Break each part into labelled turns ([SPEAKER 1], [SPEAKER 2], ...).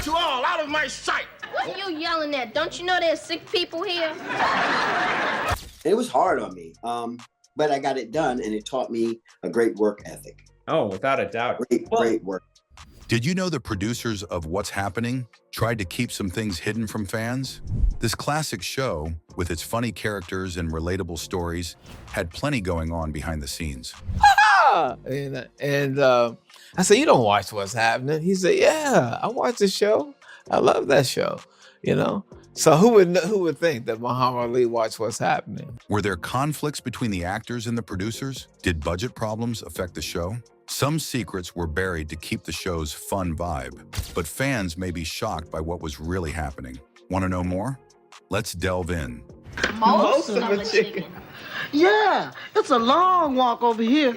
[SPEAKER 1] You all out of my sight!
[SPEAKER 2] What are you yelling at? Don't you know there's sick people here?
[SPEAKER 3] It was hard on me, but I got it done, and it taught me a great work ethic.
[SPEAKER 4] Oh, without a doubt.
[SPEAKER 3] Great work.
[SPEAKER 5] Did you know the producers of What's Happening tried to keep some things hidden from fans? This classic show, with its funny characters and relatable stories, had plenty going on behind the scenes.
[SPEAKER 6] And I said, "You don't watch What's Happening?" He said, "Yeah, I watch the show. I love that show." You know. So who would think that Muhammad Ali watched What's Happening?
[SPEAKER 5] Were there conflicts between the actors and the producers? Did budget problems affect the show? Some secrets were buried to keep the show's fun vibe, but fans may be shocked by what was really happening. Want to know more? Let's delve in.
[SPEAKER 2] Most of a chicken.
[SPEAKER 1] Yeah, it's a long walk over here.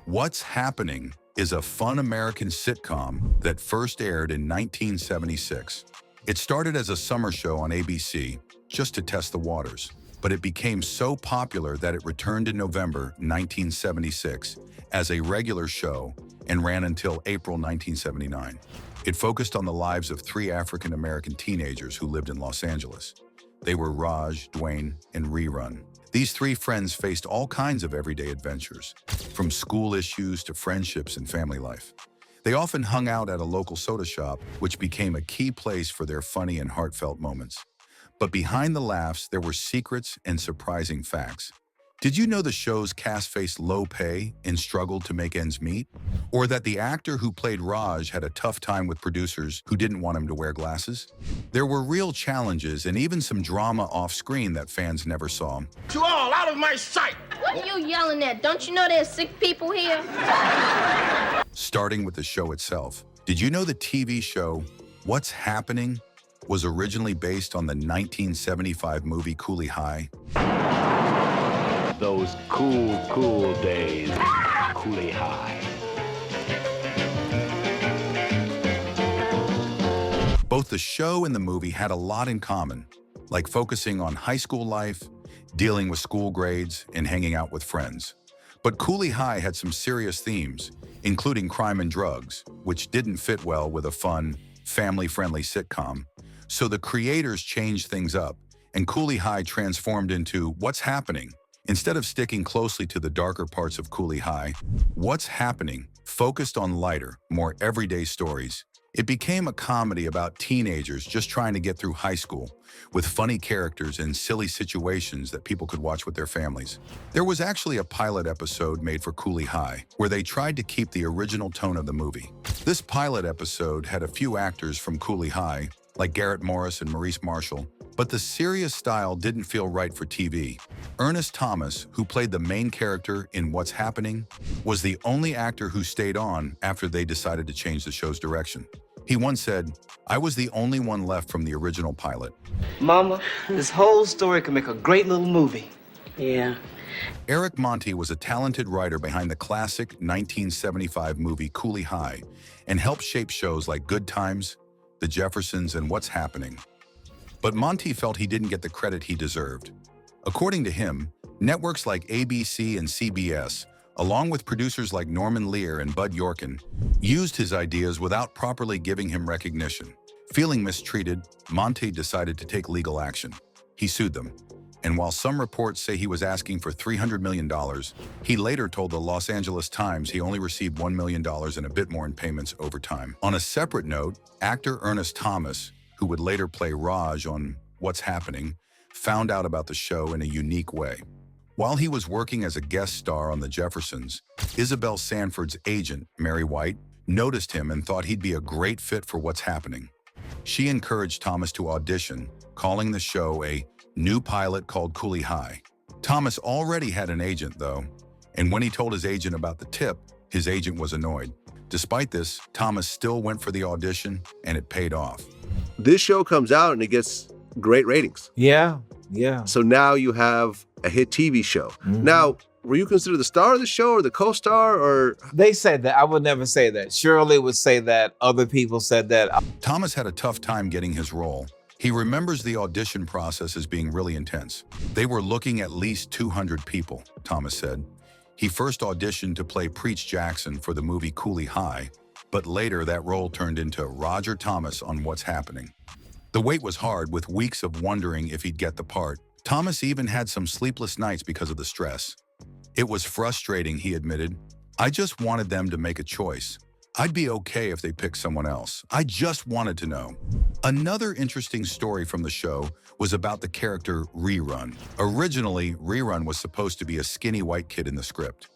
[SPEAKER 5] What's Happening is a fun American sitcom that first aired in 1976. It started as a summer show on ABC, just to test the waters, but it became so popular that it returned in November 1976 as a regular show and ran until April 1979. It focused on the lives of 3 African-American teenagers who lived in Los Angeles. They were Raj, Dwayne, and Rerun. These 3 friends faced all kinds of everyday adventures, from school issues to friendships and family life. They often hung out at a local soda shop, which became a key place for their funny and heartfelt moments. But behind the laughs, there were secrets and surprising facts. Did you know the show's cast faced low pay and struggled to make ends meet? Or that the actor who played Raj had a tough time with producers who didn't want him to wear glasses? There were real challenges and even some drama off-screen that fans never saw.
[SPEAKER 1] You all out of my sight!
[SPEAKER 2] What are you yelling at? Don't you know there's sick people here?
[SPEAKER 5] Starting with the show itself. Did you know the TV show What's Happening was originally based on the 1975 movie Cooley High?
[SPEAKER 7] Those cool days. Cooley High.
[SPEAKER 5] Both the show and the movie had a lot in common, like focusing on high school life, dealing with school grades, and hanging out with friends. But Cooley High had some serious themes, including crime and drugs, which didn't fit well with a fun, family-friendly sitcom. So the creators changed things up, and Cooley High transformed into What's Happening. Instead of sticking closely to the darker parts of Cooley High, What's Happening focused on lighter, more everyday stories. It became a comedy about teenagers just trying to get through high school, with funny characters and silly situations that people could watch with their families. There was actually a pilot episode made for Cooley High, where they tried to keep the original tone of the movie. This pilot episode had a few actors from Cooley High, like Garrett Morris and Maurice Marshall, but the serious style didn't feel right for TV. Ernest Thomas, who played the main character in What's Happening, was the only actor who stayed on after they decided to change the show's direction. He once said, "I was the only one left from the original pilot."
[SPEAKER 8] Mama, this whole story could make a great little movie.
[SPEAKER 9] Yeah.
[SPEAKER 5] Eric Monte was a talented writer behind the classic 1975 movie Cooley High and helped shape shows like Good Times, The Jeffersons, and What's Happening. But Monte felt he didn't get the credit he deserved. According to him, networks like ABC and CBS, along with producers like Norman Lear and Bud Yorkin, used his ideas without properly giving him recognition. Feeling mistreated, Monte decided to take legal action. He sued them. And while some reports say he was asking for $300 million, he later told the Los Angeles Times he only received $1 million and a bit more in payments over time. On a separate note, actor Ernest Thomas, who would later play Raj on What's Happening, found out about the show in a unique way. While he was working as a guest star on The Jeffersons, Isabel Sanford's agent, Mary White, noticed him and thought he'd be a great fit for What's Happening. She encouraged Thomas to audition, calling the show a new pilot called Cooley High. Thomas already had an agent, though, and when he told his agent about the tip, his agent was annoyed. Despite this, Thomas still went for the audition, and it paid off.
[SPEAKER 10] This show comes out and it gets great ratings.
[SPEAKER 6] Yeah.
[SPEAKER 10] So now you have a hit TV show.
[SPEAKER 6] Mm-hmm.
[SPEAKER 10] Now, were you considered the star of the show or the co-star or?
[SPEAKER 6] They said that. I would never say that. Shirley would say that. Other people said that.
[SPEAKER 5] Thomas had a tough time getting his role. He remembers the audition process as being really intense. They were looking at least 200 people, Thomas said. He first auditioned to play Preach Jackson for the movie Cooley High, But later, that role turned into Roger Thomas on What's Happening. The wait was hard, with weeks of wondering if he'd get the part. Thomas even had some sleepless nights because of the stress. It was frustrating, he admitted. I just wanted them to make a choice. I'd be okay if they picked someone else. I just wanted to know. Another interesting story from the show was about the character Rerun. Originally, Rerun was supposed to be a skinny white kid in the script.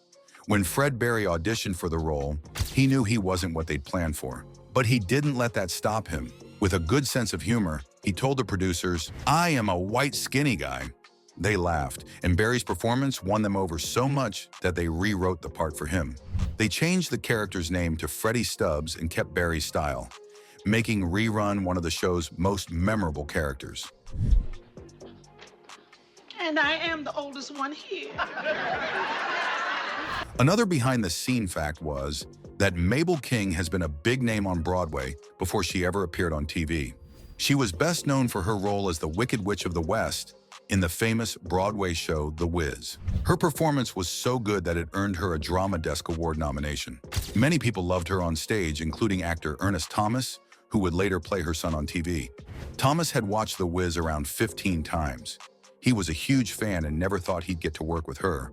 [SPEAKER 5] When Fred Berry auditioned for the role, he knew he wasn't what they'd planned for. But he didn't let that stop him. With a good sense of humor, he told the producers, "I am a white skinny guy." They laughed, and Berry's performance won them over so much that they rewrote the part for him. They changed the character's name to Freddie Stubbs and kept Berry's style, making Rerun one of the show's most memorable characters.
[SPEAKER 1] And I am the oldest one here.
[SPEAKER 5] Another behind-the-scene fact was that Mabel King has been a big name on Broadway before she ever appeared on TV. She was best known for her role as the Wicked Witch of the West in the famous Broadway show The Wiz. Her performance was so good that it earned her a Drama Desk Award nomination. Many people loved her on stage, including actor Ernest Thomas, who would later play her son on TV. Thomas had watched The Wiz around 15 times. He was a huge fan and never thought he'd get to work with her.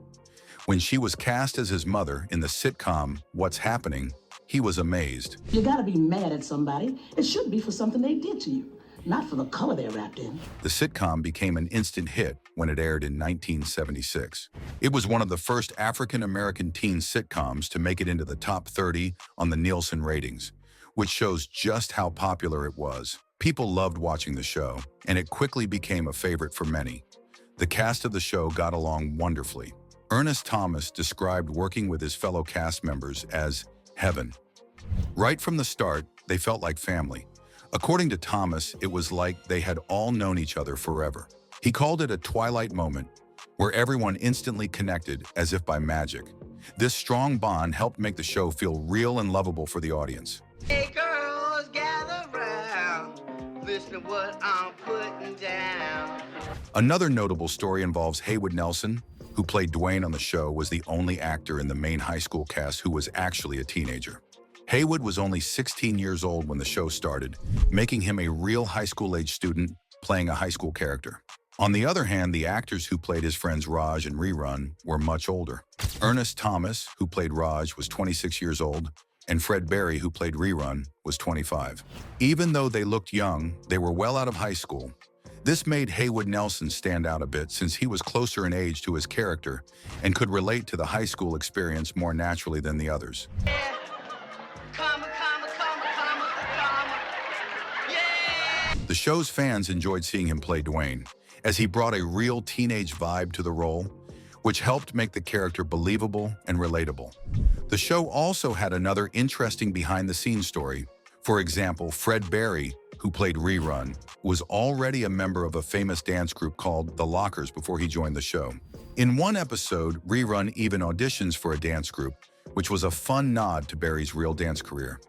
[SPEAKER 5] When she was cast as his mother in the sitcom What's Happening, he was amazed.
[SPEAKER 4] You gotta be mad at somebody. It should be for something they did to you, not for the color they're wrapped in.
[SPEAKER 5] The sitcom became an instant hit when it aired in 1976. It was one of the first African-American teen sitcoms to make it into the top 30 on the Nielsen ratings, which shows just how popular it was. People loved watching the show, and it quickly became a favorite for many. The cast of the show got along wonderfully. Ernest Thomas described working with his fellow cast members as heaven. Right from the start, they felt like family. According to Thomas, it was like they had all known each other forever. He called it a twilight moment, where everyone instantly connected as if by magic. This strong bond helped make the show feel real and lovable for the audience.
[SPEAKER 8] Hey girls, gather round. Listen to what I'm putting down.
[SPEAKER 5] Another notable story involves Haywood Nelson, who played Dwayne on the show, was the only actor in the main high school cast who was actually a teenager. Haywood was only 16 years old when the show started, making him a real high school-age student playing a high school character. On the other hand, the actors who played his friends Raj and Rerun were much older. Ernest Thomas, who played Raj, was 26 years old, and Fred Berry, who played Rerun, was 25. Even though they looked young, they were well out of high school. This made Haywood Nelson stand out a bit since he was closer in age to his character and could relate to the high school experience more naturally than the others. The show's fans enjoyed seeing him play Dwayne, as he brought a real teenage vibe to the role, which helped make the character believable and relatable. The show also had another interesting behind-the-scenes story. For example, Fred Berry, who played Rerun, was already a member of a famous dance group called The Lockers before he joined the show. In one episode, Rerun even auditions for a dance group, which was a fun nod to Berry's real dance career.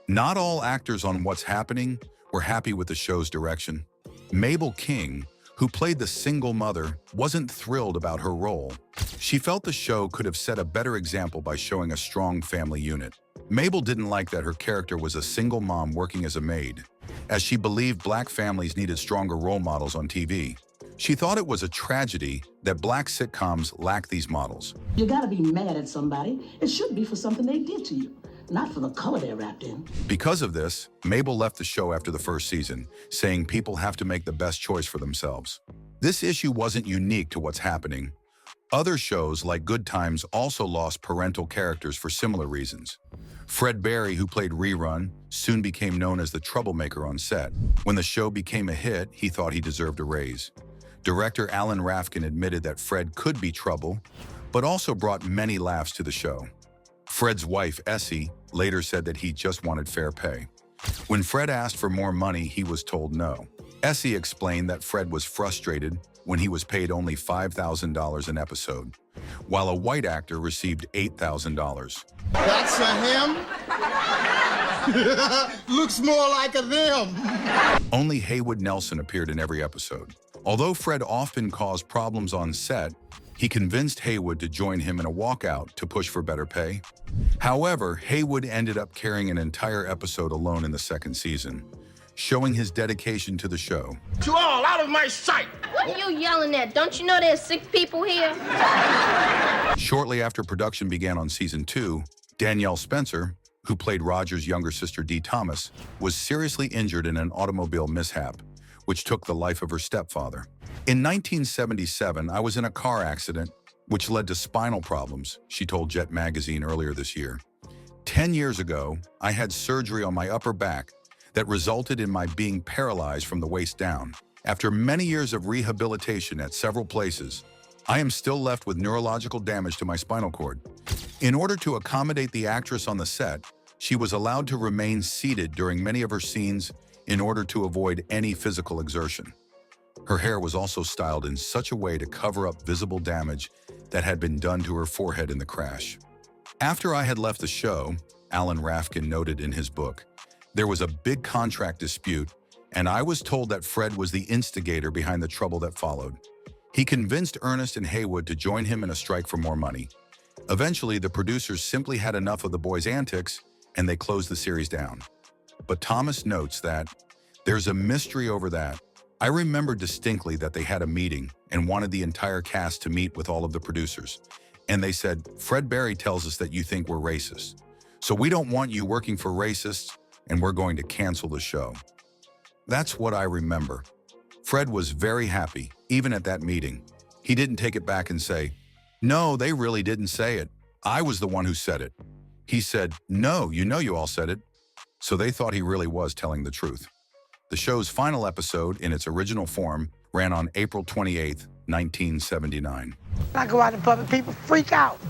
[SPEAKER 5] Not all actors on What's Happening were happy with the show's direction. Mabel King, who played the single mother, wasn't thrilled about her role. She felt the show could have set a better example by showing a strong family unit. Mabel didn't like that her character was a single mom working as a maid, as she believed Black families needed stronger role models on TV. She thought it was a tragedy that Black sitcoms lack these models.
[SPEAKER 4] You gotta be mad at somebody. It should be for something they did to you, not for the color they're wrapped in.
[SPEAKER 5] Because of this, Mabel left the show after the first season, saying people have to make the best choice for themselves. This issue wasn't unique to What's Happening. Other shows like Good Times also lost parental characters for similar reasons. Fred Berry, who played Rerun, soon became known as the troublemaker on set. When the show became a hit, he thought he deserved a raise. Director Alan Rafkin admitted that Fred could be trouble, but also brought many laughs to the show. Fred's wife, Essie, later said that he just wanted fair pay. When Fred asked for more money, he was told no. Essie explained that Fred was frustrated when he was paid only $5,000 an episode, while a white actor received $8,000.
[SPEAKER 9] That's a him? Looks more like a them.
[SPEAKER 5] Only Haywood Nelson appeared in every episode. Although Fred often caused problems on set, he convinced Haywood to join him in a walkout to push for better pay. However, Haywood ended up carrying an entire episode alone in the second season, showing his dedication to the show.
[SPEAKER 9] To all, out of my sight!
[SPEAKER 2] What are you yelling at? Don't you know there's sick people here?
[SPEAKER 5] Shortly after production began on season 2, Danielle Spencer, who played Roger's younger sister Dee Thomas, was seriously injured in an automobile mishap, which took the life of her stepfather. In 1977, I was in a car accident, which led to spinal problems, she told Jet magazine earlier this year. 10 years ago, I had surgery on my upper back that resulted in my being paralyzed from the waist down. After many years of rehabilitation at several places, I am still left with neurological damage to my spinal cord. In order to accommodate the actress on the set, she was allowed to remain seated during many of her scenes in order to avoid any physical exertion. Her hair was also styled in such a way to cover up visible damage that had been done to her forehead in the crash. After I had left the show, Alan Rafkin noted in his book, there was a big contract dispute, and I was told that Fred was the instigator behind the trouble that followed. He convinced Ernest and Haywood to join him in a strike for more money. Eventually, the producers simply had enough of the boys' antics, and they closed the series down. But Thomas notes that there's a mystery over that. I remember distinctly that they had a meeting and wanted the entire cast to meet with all of the producers. And they said, Fred Berry tells us that you think we're racist. So we don't want you working for racists, and we're going to cancel the show. That's what I remember. Fred was very happy, even at that meeting. He didn't take it back and say, no, they really didn't say it. I was the one who said it. He said, no, you all said it. So they thought he really was telling the truth. The show's final episode, in its original form, ran on April 28, 1979.
[SPEAKER 11] I go out in public, people freak out.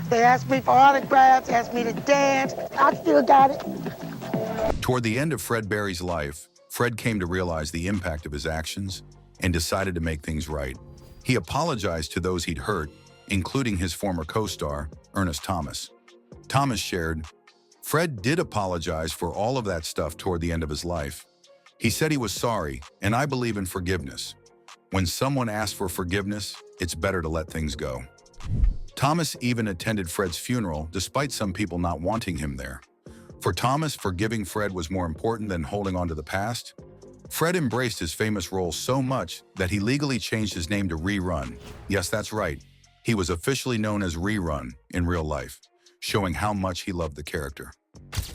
[SPEAKER 11] They ask me for autographs, ask me to dance. I still got it.
[SPEAKER 5] Toward the end of Fred Berry's life, Fred came to realize the impact of his actions and decided to make things right. He apologized to those he'd hurt, including his former co-star, Ernest Thomas. Thomas shared, Fred did apologize for all of that stuff toward the end of his life. He said he was sorry, and I believe in forgiveness. When someone asks for forgiveness, it's better to let things go. Thomas even attended Fred's funeral, despite some people not wanting him there. For Thomas, forgiving Fred was more important than holding on to the past. Fred embraced his famous role so much that he legally changed his name to Rerun. Yes, that's right. He was officially known as Rerun in real life, showing how much he loved the character.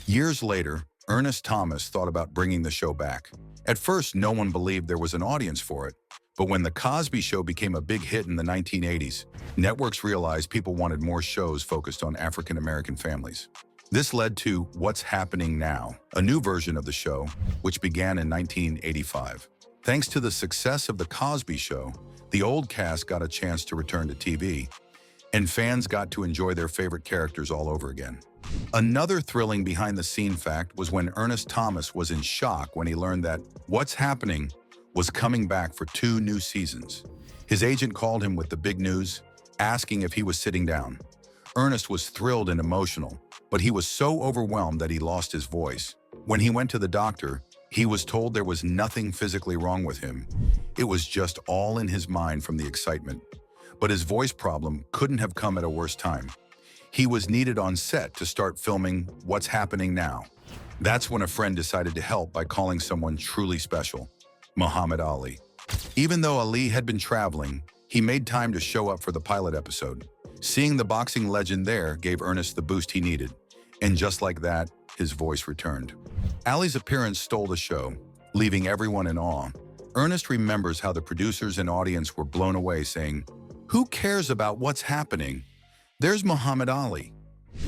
[SPEAKER 5] Years later, Ernest Thomas thought about bringing the show back. At first, no one believed there was an audience for it. But when The Cosby Show became a big hit in the 1980s, networks realized people wanted more shows focused on African-American families. This led to What's Happening Now, a new version of the show, which began in 1985. Thanks to the success of The Cosby Show, the old cast got a chance to return to TV, and fans got to enjoy their favorite characters all over again. Another thrilling behind-the-scene fact was when Ernest Thomas was in shock when he learned that What's Happening was coming back for 2 new seasons. His agent called him with the big news, asking if he was sitting down. Ernest was thrilled and emotional, but he was so overwhelmed that he lost his voice. When he went to the doctor, he was told there was nothing physically wrong with him. It was just all in his mind from the excitement. But his voice problem couldn't have come at a worse time. He was needed on set to start filming What's Happening Now. That's when a friend decided to help by calling someone truly special, Muhammad Ali. Even though Ali had been traveling, he made time to show up for the pilot episode. Seeing the boxing legend there gave Ernest the boost he needed, and just like that, his voice returned. Ali's appearance stole the show, leaving everyone in awe. Ernest remembers how the producers and audience were blown away, saying, "Who cares about what's happening? There's Muhammad Ali."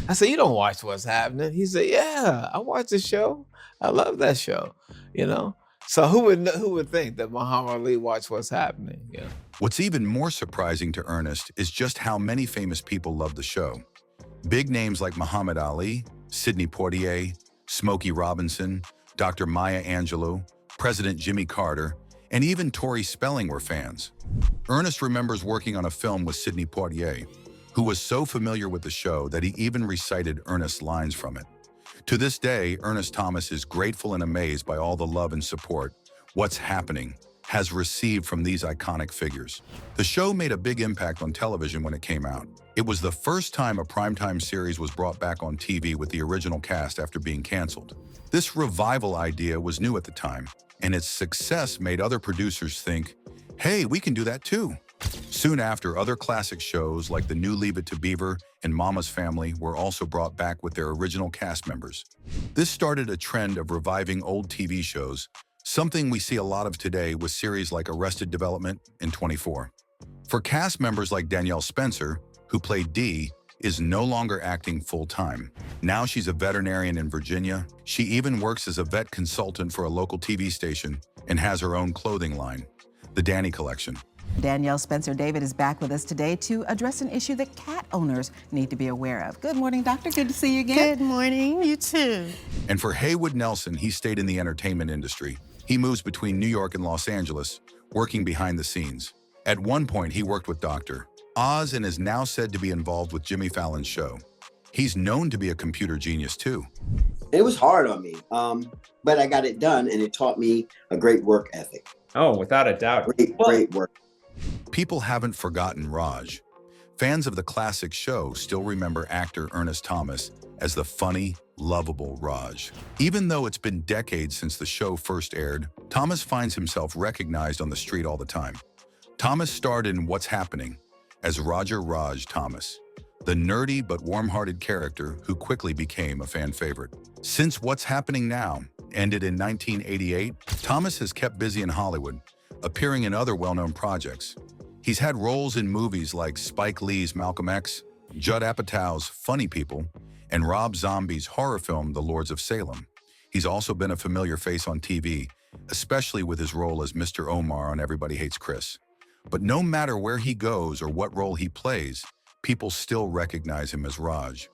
[SPEAKER 6] I said, you don't watch What's Happening? He said, yeah, I watch the show. I love that show, you know? So who would think that Muhammad Ali watched What's Happening? Yeah.
[SPEAKER 5] What's even more surprising to Ernest is just how many famous people love the show. Big names like Muhammad Ali, Sidney Poitier, Smokey Robinson, Dr. Maya Angelou, President Jimmy Carter, and even Tori Spelling were fans. Ernest remembers working on a film with Sidney Poitier, who was so familiar with the show that he even recited Ernest's lines from it. To this day, Ernest Thomas is grateful and amazed by all the love and support What's Happening has received from these iconic figures. The show made a big impact on television when it came out. It was the first time a primetime series was brought back on TV with the original cast after being canceled. This revival idea was new at the time, and its success made other producers think, hey, we can do that too. Soon after, other classic shows like the new Leave It to Beaver and Mama's Family were also brought back with their original cast members. This started a trend of reviving old TV shows, something we see a lot of today with series like Arrested Development and 24. For cast members like Danielle Spencer, who played Dee, is no longer acting full-time. Now she's a veterinarian in Virginia. She even works as a vet consultant for a local TV station and has her own clothing line, the Danny Collection.
[SPEAKER 12] Danielle Spencer David is back with us today to address an issue that cat owners need to be aware of. Good morning, doctor. Good to see you again.
[SPEAKER 11] Good morning. You too.
[SPEAKER 5] And for Haywood Nelson, he stayed in the entertainment industry. He moves between New York and Los Angeles, working behind the scenes. At one point, he worked with Dr. Oz and is now said to be involved with Jimmy Fallon's show. He's known to be a computer genius too.
[SPEAKER 3] It was hard on me, but I got it done, and it taught me a great work ethic.
[SPEAKER 13] Oh, without a doubt.
[SPEAKER 3] Great work.
[SPEAKER 5] People haven't forgotten Raj. Fans of the classic show still remember actor Ernest Thomas as the funny, lovable Raj. Even though it's been decades since the show first aired, Thomas finds himself recognized on the street all the time. Thomas starred in What's Happening as Roger Raj Thomas, the nerdy but warm-hearted character who quickly became a fan favorite. Since What's Happening Now ended in 1988, Thomas has kept busy in Hollywood, appearing in other well-known projects. He's had roles in movies like Spike Lee's Malcolm X, Judd Apatow's Funny People, and Rob Zombie's horror film The Lords of Salem. He's also been a familiar face on TV, especially with his role as Mr. Omar on Everybody Hates Chris. But no matter where he goes or what role he plays, people still recognize him as Raj.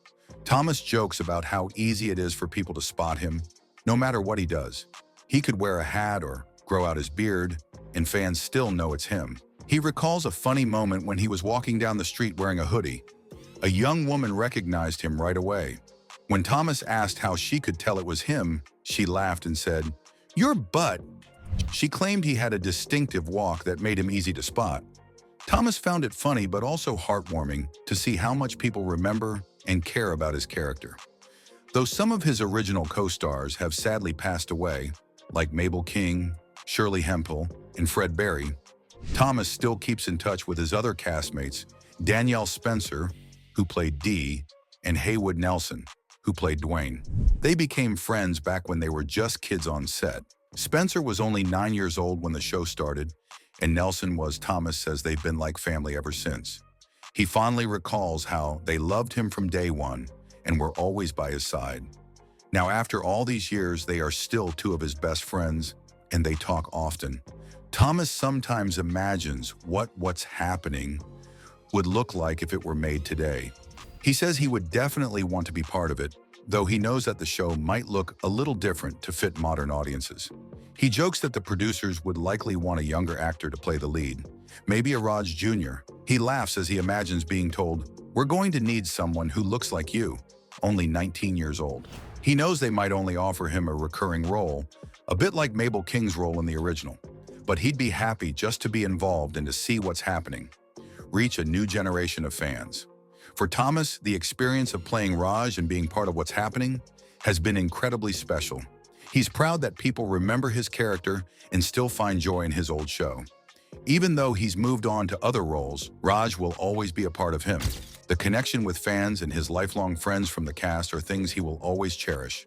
[SPEAKER 5] Thomas jokes about how easy it is for people to spot him, no matter what he does. He could wear a hat or grow out his beard, and fans still know it's him. He recalls a funny moment when he was walking down the street wearing a hoodie. A young woman recognized him right away. When Thomas asked how she could tell it was him, she laughed and said, "Your butt." She claimed he had a distinctive walk that made him easy to spot. Thomas found it funny but also heartwarming to see how much people remember and care about his character. Though some of his original co-stars have sadly passed away, like Mabel King, Shirley Hemphill, and Fred Berry, Thomas still keeps in touch with his other castmates, Danielle Spencer, who played Dee, and Haywood Nelson, who played Dwayne. They became friends back when they were just kids on set. Spencer was only 9 years old when the show started, and Nelson was, Thomas says, they've been like family ever since. He fondly recalls how they loved him from day one and were always by his side. Now, after all these years, they are still two of his best friends, and they talk often. Thomas sometimes imagines what What's Happening would look like if it were made today. He says he would definitely want to be part of it, though he knows that the show might look a little different to fit modern audiences. He jokes that the producers would likely want a younger actor to play the lead, maybe a Raj Jr. He laughs as he imagines being told, "We're going to need someone who looks like you," only 19 years old. He knows they might only offer him a recurring role, a bit like Mabel King's role in the original, but he'd be happy just to be involved and to see What's Happening reach a new generation of fans. For Thomas, the experience of playing Raj and being part of What's Happening has been incredibly special. He's proud that people remember his character and still find joy in his old show. Even though he's moved on to other roles, Raj will always be a part of him. The connection with fans and his lifelong friends from the cast are things he will always cherish.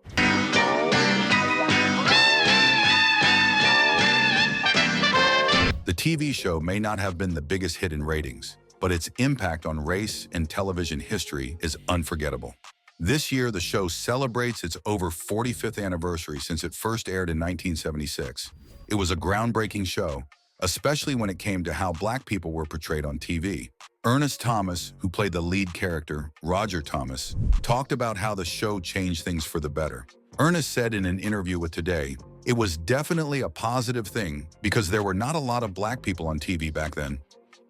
[SPEAKER 5] The TV show may not have been the biggest hit in ratings, but its impact on race and television history is unforgettable. This year, the show celebrates its over 45th anniversary since it first aired in 1976. It was a groundbreaking show, especially when it came to how Black people were portrayed on TV. Ernest Thomas, who played the lead character, Roger Thomas, talked about how the show changed things for the better. Ernest said in an interview with Today, "It was definitely a positive thing because there were not a lot of Black people on TV back then.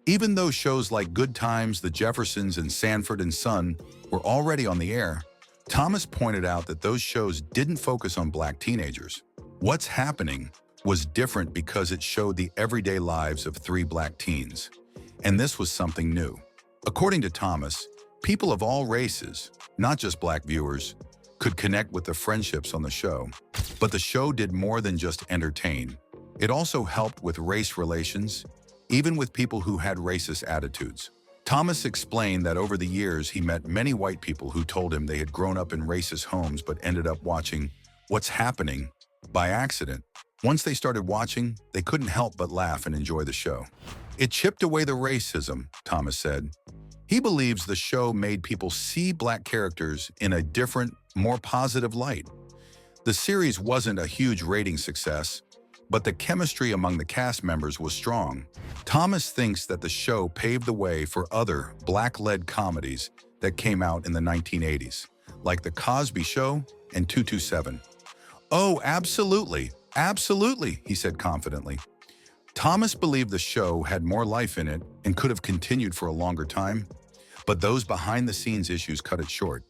[SPEAKER 5] Even though shows like Good Times, The Jeffersons, and Sanford and Son were already on the air, Thomas pointed out that those shows didn't focus on Black teenagers. What's Happening was different because it showed the everyday lives of 3 black teens. And this was something new. According to Thomas, people of all races, not just black viewers, could connect with the friendships on the show. But the show did more than just entertain. It also helped with race relations, even with people who had racist attitudes. Thomas explained that over the years he met many white people who told him they had grown up in racist homes but ended up watching What's Happening by accident. Once they started watching, they couldn't help but laugh and enjoy the show. It chipped away the racism, Thomas said. He believes the show made people see black characters in a different, more positive light. The series wasn't a huge rating success, but the chemistry among the cast members was strong. Thomas thinks that the show paved the way for other black-led comedies that came out in the 1980s, like The Cosby Show and 227. "Oh, absolutely, absolutely," he said confidently. Thomas believed the show had more life in it and could have continued for a longer time, but those behind-the-scenes issues cut it short.